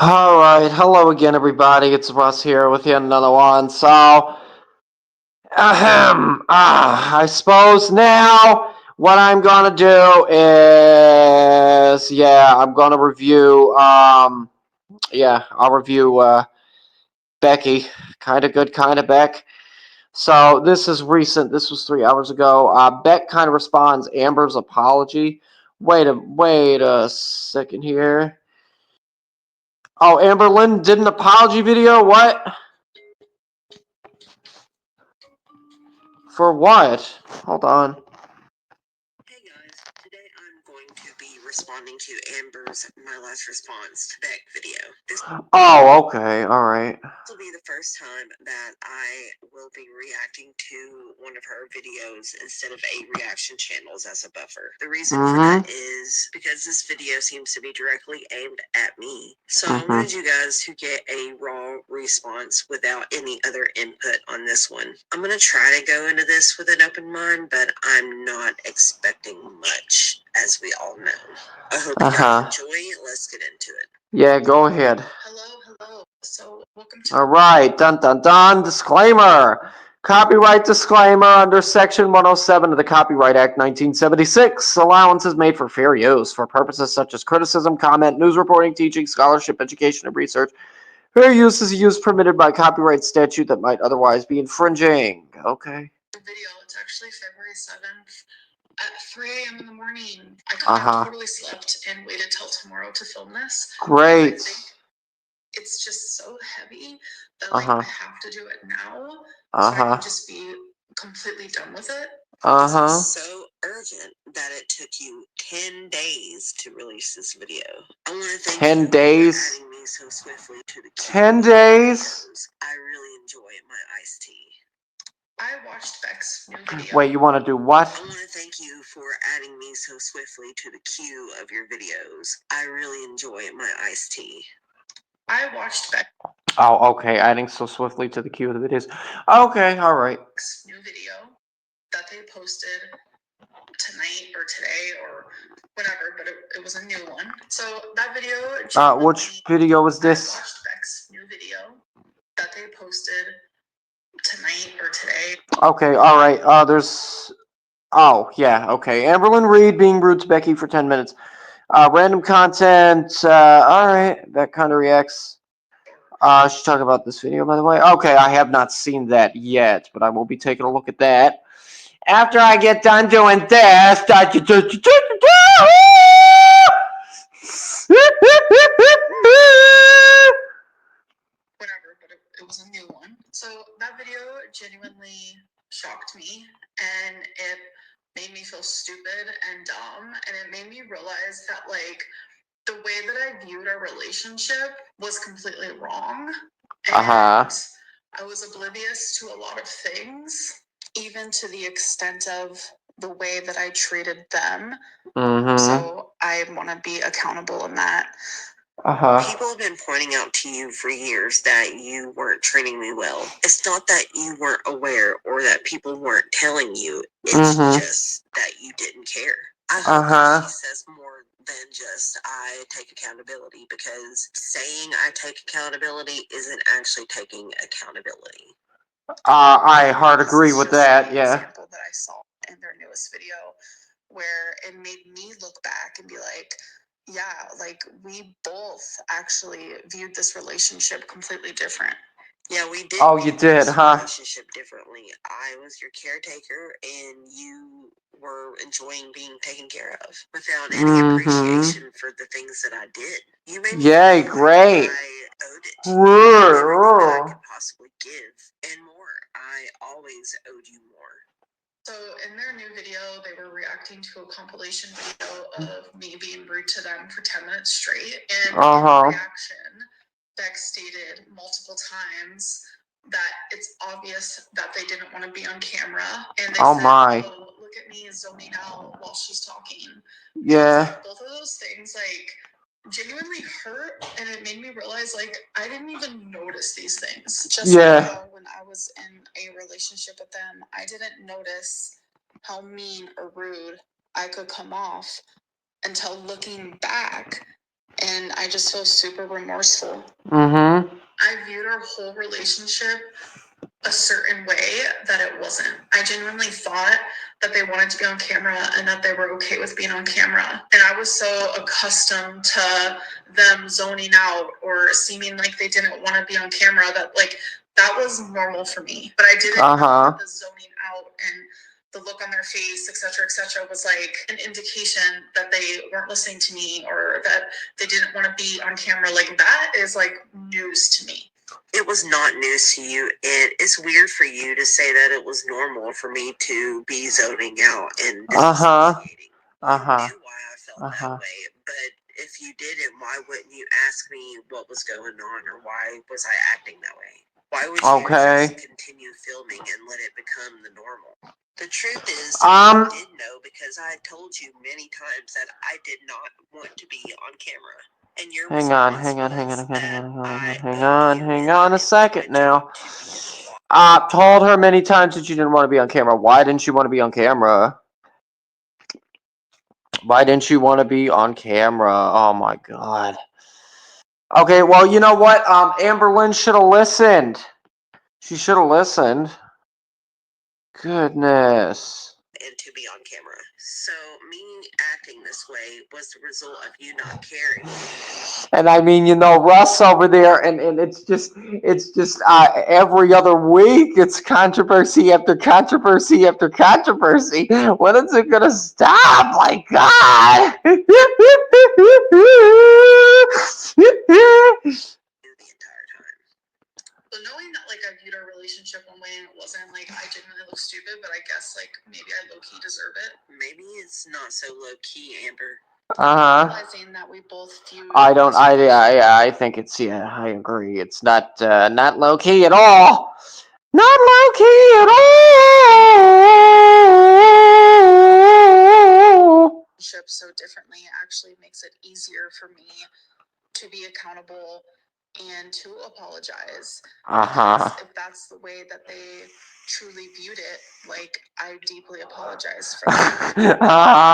Alright, hello again everybody, it's Russ here with yet another one. I suppose now what I'm gonna do is, I'm gonna review, I'll review, Becky, kinda good, kinda Beck. So this is recent, this was 3 hours ago. Beck kinda responds Amber's apology. Wait a second here. Oh, Amberlynn did an apology video? What? For what? Hold on. Hey guys, today I'm going to be responding to Amber's My Last Response to Beck video. This Oh, okay, alright. will be the first time that I will be reacting to one of her videos instead of a reaction channels as a buffer. The reason for that is because this video seems to be directly aimed at me. So I wanted you guys to get a raw response without any other input on this one. I'm going to try to go into this with an open mind, but I'm not expecting much, as we all know. I hope you guys enjoy it. Let's get into it. Yeah, go ahead. Hello. So, welcome to... Alright, dun dun dun, disclaimer. Copyright disclaimer under Section 107 of the Copyright Act 1976. Allowance is made for fair use for purposes such as criticism, comment, news reporting, teaching, scholarship, education, and research. Fair use is a use permitted by copyright statute that might otherwise be infringing. Okay. The video, it's actually February 7th at 3 a.m. in the morning. I totally slept and waited till tomorrow to film this. Great. I think it's just so heavy that I have to do it now so I can just be completely done with it. This is so urgent that it took you 10 days to release this video. I want to thank 10 you days? for adding me so swiftly to the 10 days? I really enjoy my iced tea. I watched Beck's new video. Wait, you want to do what? I want to thank you for adding me so swiftly to the queue of your videos. I really enjoy my iced tea. I watched Beck. Oh, okay. Adding so swiftly to the queue of the videos. Okay, alright. New video that they posted tonight or today or whatever, but it was a new one. So that video... which video was this? I watched Beck's new video that they posted tonight or today. Okay, alright. There's... Oh, yeah, okay. Amberlynn Reid being rude to Becky for 10 minutes. Random content. Alright. That kind of reacts. She's talking about this video, by the way. Okay, I have not seen that yet, but I will be taking a look at that after I get done doing this. Whatever, but it was a new one. So that video genuinely shocked me, and it made me feel stupid and dumb, and it made me realize that, like, the way that I viewed our relationship was completely wrong. And I was oblivious to a lot of things, even to the extent of the way that I treated them. So I want to be accountable in that. People have been pointing out to you for years that you weren't treating me well. It's not that you weren't aware or that people weren't telling you. It's just that you didn't care. I hope that she says more than just I take accountability, because saying I take accountability isn't actually taking accountability. I hard agree with that, yeah. Example that I saw in their newest video where it made me look back and be like, yeah, like, we both actually viewed this relationship completely different. Yeah, we did. Oh, you did, huh? Relationship differently. I was your caretaker, and you were enjoying being taken care of without any appreciation for the things that I did. You made me feel great. like I owed it to you, everything that I could possibly give, and more. I always owed you more. So in their new video, they were reacting to a compilation video of me being rude to them for 10 minutes straight. And in reaction, Beck stated multiple times that it's obvious that they didn't want to be on camera. And they said, oh, look at me zoning out while she's talking. Yeah. Like, both of those things, like, genuinely hurt, and it made me realize, like, I didn't even notice these things. Just like how when I was in a relationship with them, I didn't notice how mean or rude I could come off until looking back And I just feel super remorseful. Mm-hmm. I viewed our whole relationship a certain way that it wasn't. I genuinely thought that they wanted to be on camera and that they were okay with being on camera. And I was so accustomed to them zoning out or seeming like they didn't want to be on camera that like that was normal for me. But I didn't know that the zoning out and the look on their face, etc., was like an indication that they weren't listening to me or that they didn't want to be on camera. Like that is like news to me. It was not news to you. It's weird for you to say that it was normal for me to be zoning out and disassociating. You knew why I felt that way, but if you didn't, why wouldn't you ask me what was going on or why was I acting that way? Why would you just continue filming and let it become the normal? The truth is, I did know because I had told you many times that I did not want to be on camera. And your hang on a second now. Told her many times that you didn't want to be on camera. Why didn't you want to be on camera? Why didn't you want to be on camera? Oh my god. Okay, well, you know what? Amberlynn should have listened. She should have listened. Goodness. And to be on camera. So me acting this way was the result of you not caring. And I mean, you know, Russ over there, and it's just every other week it's controversy after controversy after controversy. When is it gonna stop? My God. The entire time. So knowing that like I viewed our relationship one way and it wasn't, like I genuinely look stupid, but I guess like maybe I low key deserve it. Maybe it's not so low key, Amber. Realizing that we both view I think it's, yeah, I agree. It's not low key at all. Not low key at all. So differently actually makes it easier for me to be accountable and to apologize. If that's the way that they truly viewed it, like I deeply apologize for that.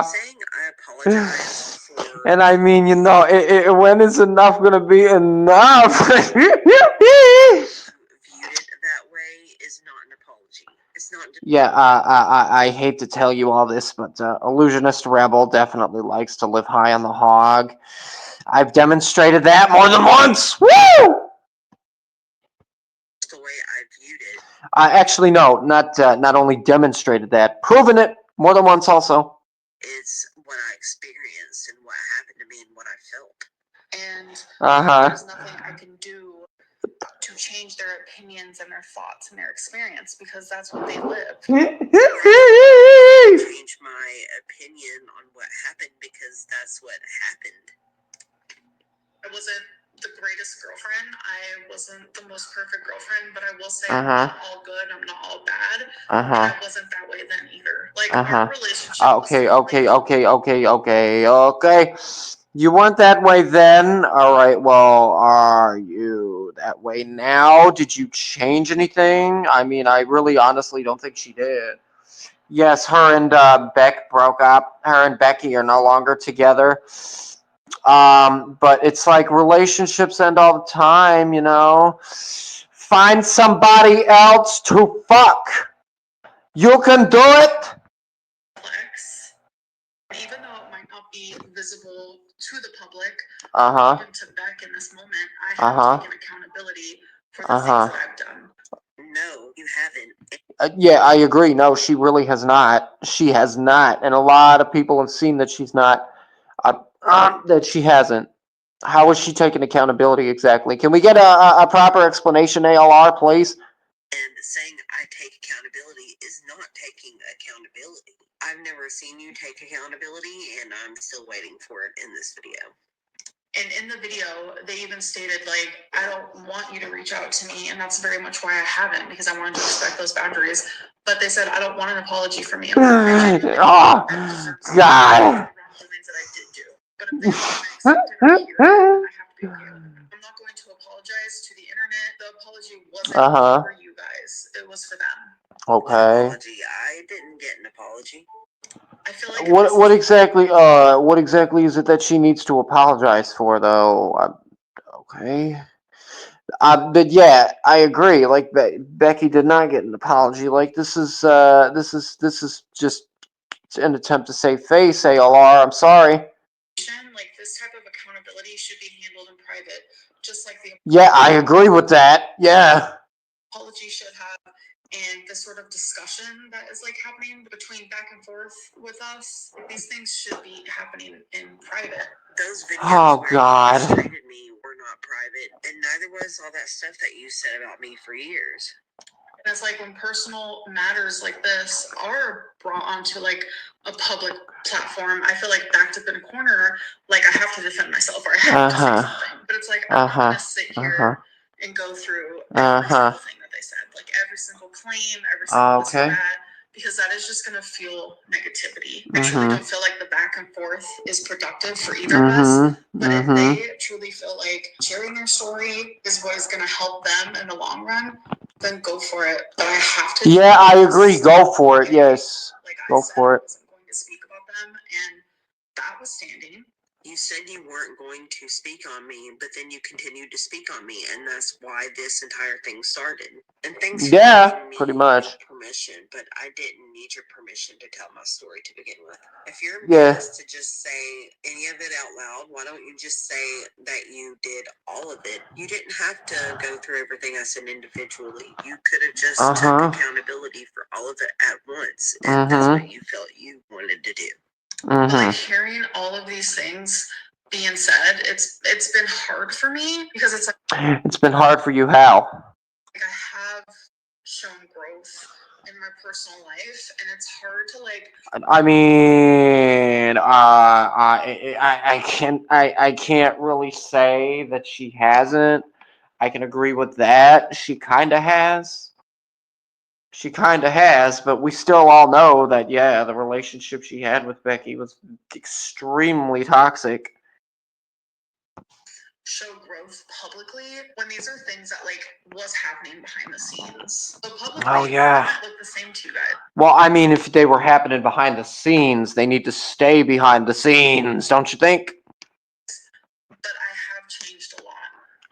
Saying I apologize for, and I mean, you know, when is enough gonna be enough? viewed it that way is not an apology. It's not. Yeah, I hate to tell you all this, but Illusionist Rebel definitely likes to live high on the hog. I've demonstrated that more than once. Woo! The way I viewed it. Actually, no, not only demonstrated that, proven it more than once also. It's what I experienced and what happened to me and what I felt. And there's nothing I can do to change their opinions and their thoughts and their experience because that's what they live. Change my opinion on what happened because that's what happened. I wasn't the greatest girlfriend. I wasn't the most perfect girlfriend, but I will say I'm not all good. I'm not all bad. And I wasn't that way then either. Like our relationship. Okay. You weren't that way then. All right. Well, are you that way now? Did you change anything? I mean, I really, honestly don't think she did. Yes, her and Beck broke up. Her and Becky are no longer together. But it's like relationships end all the time, you know. Find somebody else to fuck. You can do it. Even though it might not be visible to the public, even to Beck in this moment, I have taken accountability for the things that I've done. No, you haven't. Yeah, I agree. No, she really has not. She has not, and a lot of people have seen that she's not. That she hasn't. How is she taking accountability exactly? Can we get a proper explanation, ALR, please? And saying I take accountability is not taking accountability. I've never seen you take accountability, and I'm still waiting for it in this video. And in the video, they even stated, like, I don't want you to reach out to me, and that's very much why I haven't, because I wanted to respect those boundaries. But they said, I don't want an apology from you. Oh, God. That I did do. But if they don't want to accept it or hear it, I have to be okay with it. I'm not going to apologize to the internet. The apology wasn't for you guys. It was for them. Okay. Apology. I didn't get an apology. I feel like What exactly? What exactly is it that she needs to apologize for, though? Okay. But yeah, I agree. Like Becky did not get an apology. Like this is just an attempt to save face. ALR, I'm sorry. like this type of accountability should be handled in private, just like the Yeah, I agree with that. Yeah. apology should have, and the sort of discussion that is like happening between back and forth with us. These things should be happening in private. Those videos Oh God. you mistreated me were not private, and neither was all that stuff that you said about me for years. And it's like when personal matters like this are brought onto like a public platform, I feel like backed up in a corner, like I have to defend myself or I have to say something. But it's like I'm not gonna sit here and go through every single thing that they said, like every single claim, every single this and that, because that is just gonna fuel negativity. I truly don't feel like the back and forth is productive for either of us. But if they truly feel like sharing their story is what is gonna help them in the long run, then go for it. But I have to. Yeah, I agree. Go for it. Yes. Like I Go said, for it. I wasn't going to speak about them, and that was standing. You said you weren't going to speak on me, but then you continued to speak on me, and that's why this entire thing started. And thanks for giving me pretty much permission, but I didn't need your permission to tell my story to begin with. If you're embarrassed to just say any of it out loud, why don't you just say that you did all of it? You didn't have to go through everything I said individually. You could have just took accountability for all of it at once, if that's what you felt you wanted to do. Like hearing all of these things being said, it's been hard for me because it's like It's been hard for you. How? I have shown growth in my personal life, and it's hard to like. I mean, I can't really say that she hasn't. I can agree with that. She kind of has. She kind of has, but we still all know that, yeah, the relationship she had with Becky was extremely toxic. Show growth publicly when these are things that like was happening behind the scenes. So publicly, Oh, yeah. it looked the same to you guys. Well, I mean, if they were happening behind the scenes, they need to stay behind the scenes, don't you think? But I have changed a lot.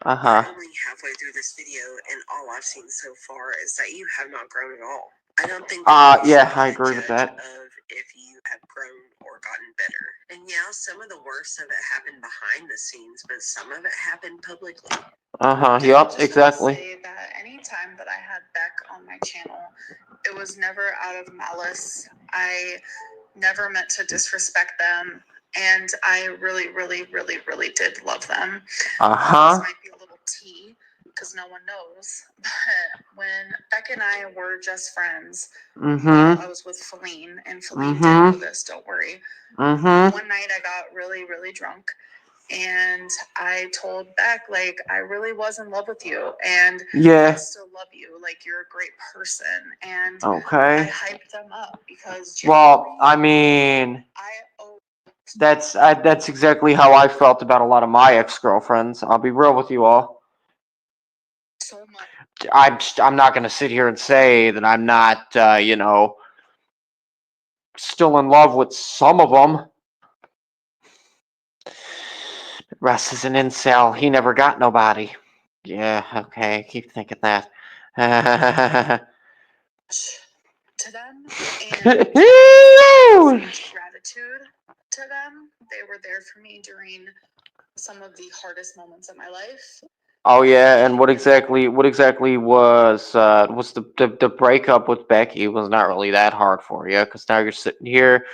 I'm only halfway through this video, and all I've seen so far is that you have not grown at all. I don't think yeah, I agree with that. Of if you have grown or gotten better. And yeah, some of the worst of it happened behind the scenes, but some of it happened publicly. Yep, exactly. Say that anytime that I had Beck on my channel, it was never out of malice. I never meant to disrespect them, and I really, really, really, really did love them. This might be a little tea because no one knows, but when Beck and I were just friends, while I was with Feline, and Feline did know this, don't worry. One night I got really, really drunk, and I told Beck, like, I really was in love with you, and I still love you, like, you're a great person, and I hyped them up because well, I mean, that's exactly how I felt about a lot of my ex-girlfriends. I'll be real with you all. So much. I'm not gonna sit here and say that I'm not, still in love with some of them. Russ is an incel. He never got nobody. Yeah, okay. Keep thinking that. To them, and so much gratitude to them. They were there for me during some of the hardest moments of my life. Oh yeah, and what exactly was the breakup with Becky was not really that hard for you because now you're sitting here.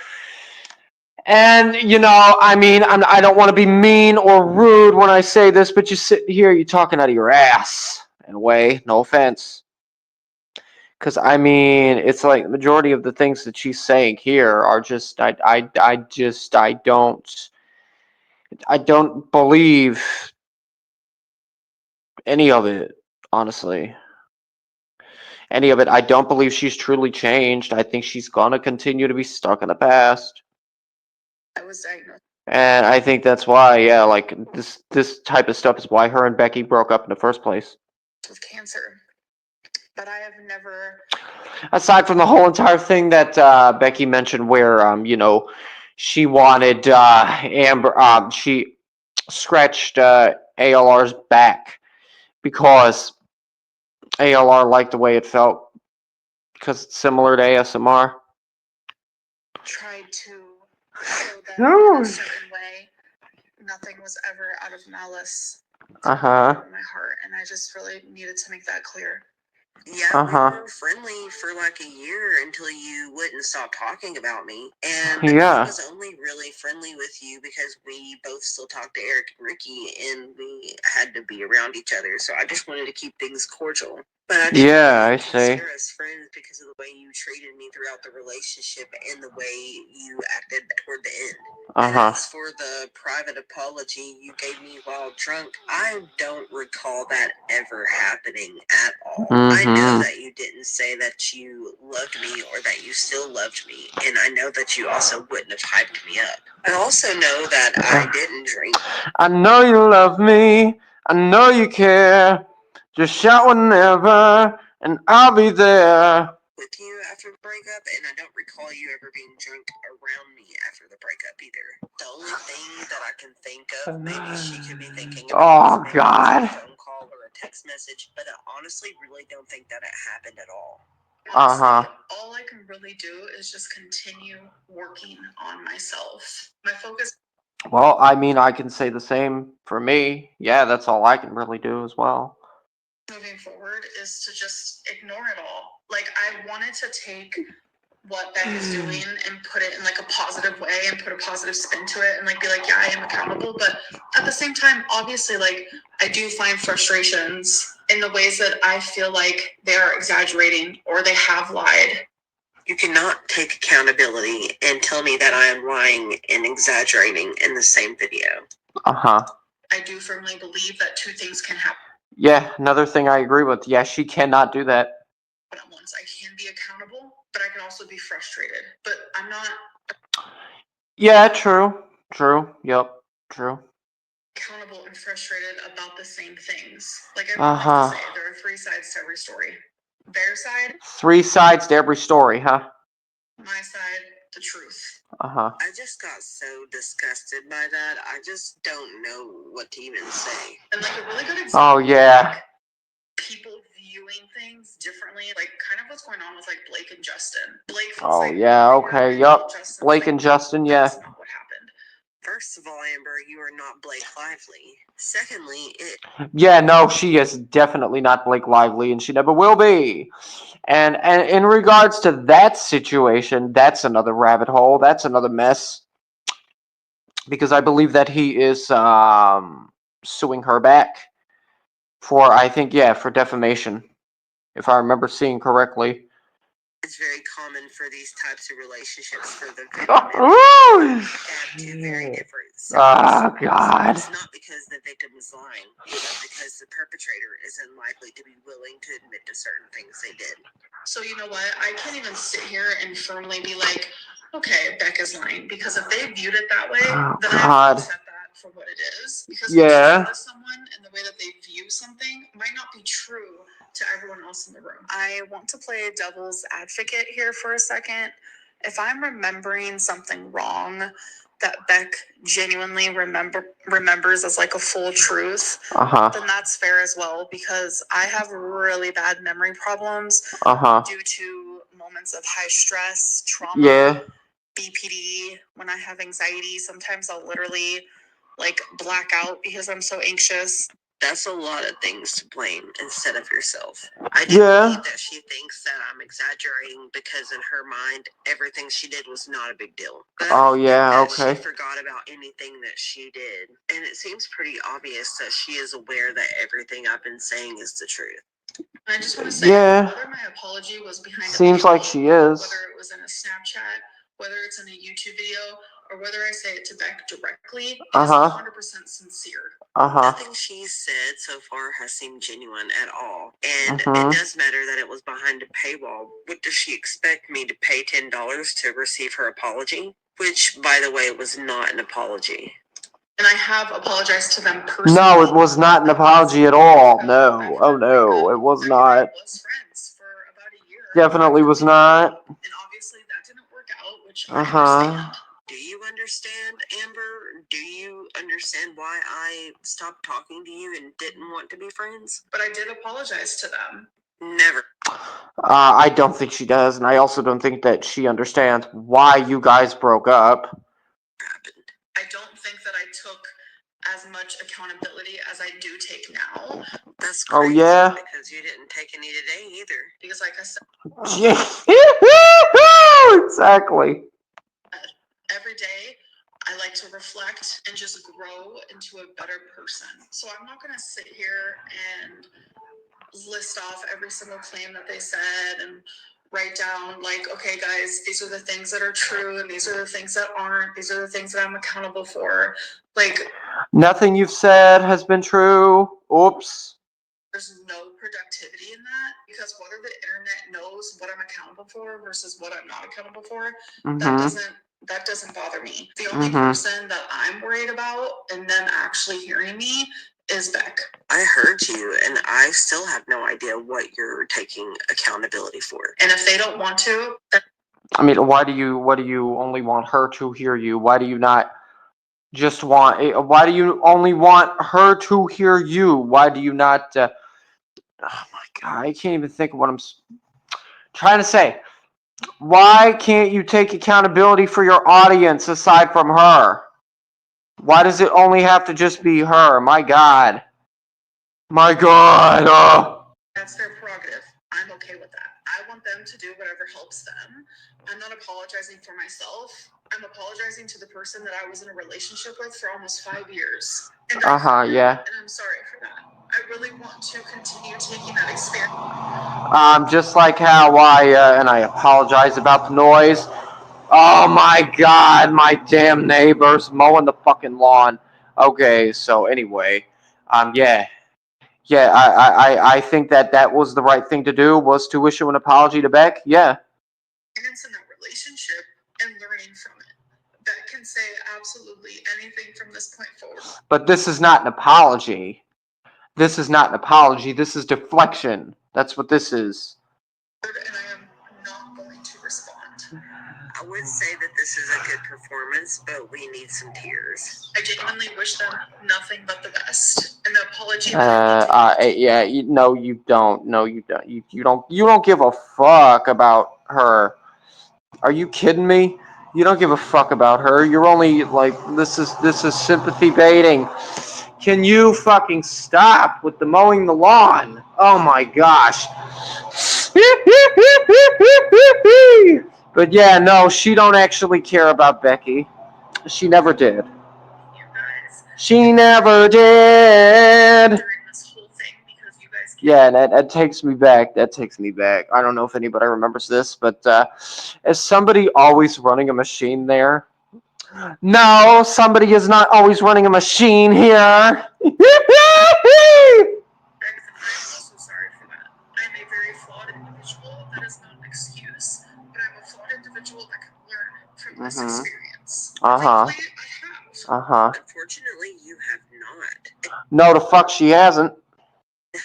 And I mean, I don't want to be mean or rude when I say this, but you're sitting here, you're talking out of your ass in a way. No offense, because I mean, it's like the majority of the things that she's saying here are just I don't believe any of it, honestly. Any of it. I don't believe she's truly changed. I think she's gonna continue to be stuck in the past. I was diagnosed. And I think that's why, yeah, like this type of stuff is why her and Becky broke up in the first place. With cancer. but I have never. Aside from the whole entire thing that Becky mentioned, where she wanted Amber, she scratched ALR's back because ALR liked the way it felt because it's similar to ASMR. Tried to show them in a certain way. Nothing was ever out of malice. Uh huh. In my heart, and I just really needed to make that clear. Yeah, we were friendly for like a year until you wouldn't stop talking about me. And I was only really friendly with you because we both still talked to Eric and Ricky and we had to be around each other. So I just wanted to keep things cordial. But I didn't really consider us friends because of the way you treated me throughout the relationship and the way you acted toward the end. And as for the private apology you gave me while drunk, I don't recall that ever happening at all. I know that you didn't say that you loved me or that you still loved me, and I know that you also wouldn't have hyped me up. I also know that I didn't drink. I know you love me. I know you care. Just shout whenever, and I'll be there. With you after the breakup, and I don't recall you ever being drunk around me after the breakup either. The only thing that I can think of, maybe she could be thinking about is maybe a phone call or a text message, but I honestly really don't think that it happened at all. Honestly, all I can really do is just continue working on myself. My focus. Well, I mean, I can say the same for me. Yeah, that's all I can really do as well. Moving forward is to just ignore it all. Like, I wanted to take what Beck is doing and put it in like a positive way and put a positive spin to it and like be like, yeah, I am accountable. But at the same time, obviously, like, I do find frustrations in the ways that I feel like they are exaggerating or they have lied. You cannot take accountability and tell me that I am lying and exaggerating in the same video. I do firmly believe that two things can happen. Yeah, another thing I agree with. Yeah, she cannot do that. But at once, I can be accountable, but I can also be frustrated. But I'm not. Yeah, true. True. Yep. True. Accountable and frustrated about the same things. Like everyone likes to say, there are three sides to every story. Their side. Three sides to every story, huh? My side, the truth. I just got so disgusted by that. I just don't know what to even say. And like a really good example. Oh yeah. Like, people viewing things differently, like kind of what's going on with like Blake and Justin. Blake feels like, yeah, okay, yup. Blake and Justin, yeah. That's not what happened. First of all, Amber, you are not Blake Lively. Secondly, Yeah, no, she is definitely not Blake Lively, and she never will be. And in regards to that situation, that's another rabbit hole. That's another mess. Because I believe that he is suing her back for, I think, for defamation, if I remember seeing correctly. It's very common for these types of relationships for the victim and have two very different sides. Oh, God. It's not because the victim is lying, but because the perpetrator isn't likely to be willing to admit to certain things they did. So you know what? I can't even sit here and firmly be like, okay, Beck is lying, because if they viewed it that way, then I have to accept that for what it is. Because what you to someone and the way that they view something might not be true to everyone else in the room. I want to play devil's advocate here for a second. If I'm remembering something wrong that Beck genuinely remembers as like a full truth, then that's fair as well, because I have really bad memory problems due to moments of high stress, trauma, BPD. When I have anxiety, sometimes I'll literally like black out because I'm so anxious. That's a lot of things to blame instead of yourself. I do believe that she thinks that I'm exaggerating because in her mind, everything she did was not a big deal. But I don't think that she forgot about anything that she did. And it seems pretty obvious that she is aware that everything I've been saying is the truth. I just want to say, whether my apology was behind seems like she is. Whether it was in a Snapchat, whether it's in a YouTube video, or whether I say it to Beck directly, it is 100% sincere. Nothing she's said so far has seemed genuine at all. And it does matter that it was behind a paywall. What does she expect me to pay $10 to receive her apology? Which, by the way, was not an apology. And I have apologized to them personally. No, it was not an apology at all. No. Oh, no, it was not. Was friends Definitely was not. And obviously that didn't work out, which I Uh-huh. understand. Do you understand, Amber? Do you understand why I stopped talking to you and didn't want to be friends? But I did apologize to them. Never. I don't think she does, and I also don't think that she understands why you guys broke up. Happened. I don't think that I took as much accountability as I do take now. That's crazy. Oh, yeah? Because you didn't take any today either. Because like I said, exactly. every day I like to reflect and just grow into a better person. So I'm not going to sit here and list off every single claim that they said and write down like, okay guys, these are the things that are true and these are the things that aren't. These are the things that I'm accountable for. Like, nothing you've said has been true. Oops. There's no productivity in that, because whether the internet knows what I'm accountable for versus what I'm not accountable for, that doesn't bother me. The only person that I'm worried about and them actually hearing me is Beck. I heard you, and I still have no idea what you're taking accountability for. And if they don't want to, I mean, why do you only want her to hear you? Why do you not just want? Why do you only want her to hear you? Why do you not? Oh my God, I can't even think of what I'm trying to say. Why can't you take accountability for your audience aside from her? Why does it only have to just be her? My God. My God. Oh. That's their prerogative. I'm okay with that. I want them to do whatever helps them. I'm not apologizing for myself. I'm apologizing to the person that I was in a relationship with for almost 5 years. And yeah. And I'm sorry for that. I really want to continue taking that experience. Just like how and I apologize about the noise. Oh my God, my damn neighbors mowing the fucking lawn. Okay, so anyway, yeah. I think that was the right thing to do, was to issue an apology to Beck. Yeah. And it's in that relationship and learning from it. Beck can say absolutely anything from this point forward. But this is not an apology. This is not an apology. This is deflection. That's what this is. And I am not going to respond. I would say that this is a good performance, but we need some tears. I genuinely wish them nothing but the best. And the apology. Yeah. No, you don't. No, you don't. You don't. You don't give a fuck about her. Are you kidding me? You don't give a fuck about her. You're only like, this is sympathy baiting. Can you fucking stop with the mowing the lawn? Oh my gosh. But yeah, no, she don't actually care about Becky. She never did. You guys. She never did. During this whole thing, because you guys. Yeah, that takes me back. That takes me back. I don't know if anybody remembers this, but is somebody always running a machine there? No, somebody is not always running a machine here. I'm also sorry for that. I'm a very flawed individual. That is not an excuse, but I'm a flawed individual that can learn from this experience. Thankfully, I have. Unfortunately, you have not. No, the fuck she hasn't.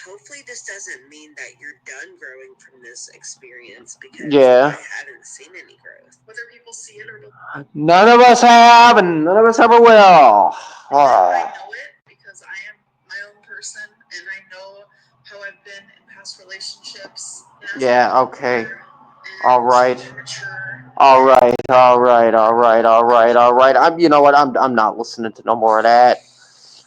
Hopefully this doesn't mean that you're done growing from this experience, because Yeah. I haven't seen any growth. Whether people see it or not. None of us have, and none of us ever will. I know it because I am my own person, and I know how I've been in past relationships. Yeah, okay. All right. All right. You know what? I'm not listening to no more of that.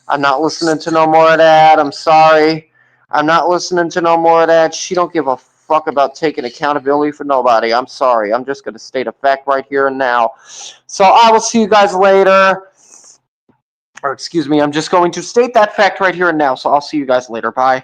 I'm not listening to no more of that. I'm sorry. I'm not listening to no more of that. She don't give a fuck about taking accountability for nobody. I'm sorry. I'm just going to state a fact right here and now. So I will see you guys later. Or excuse me, I'm just going to state that fact right here and now. So I'll see you guys later. Bye.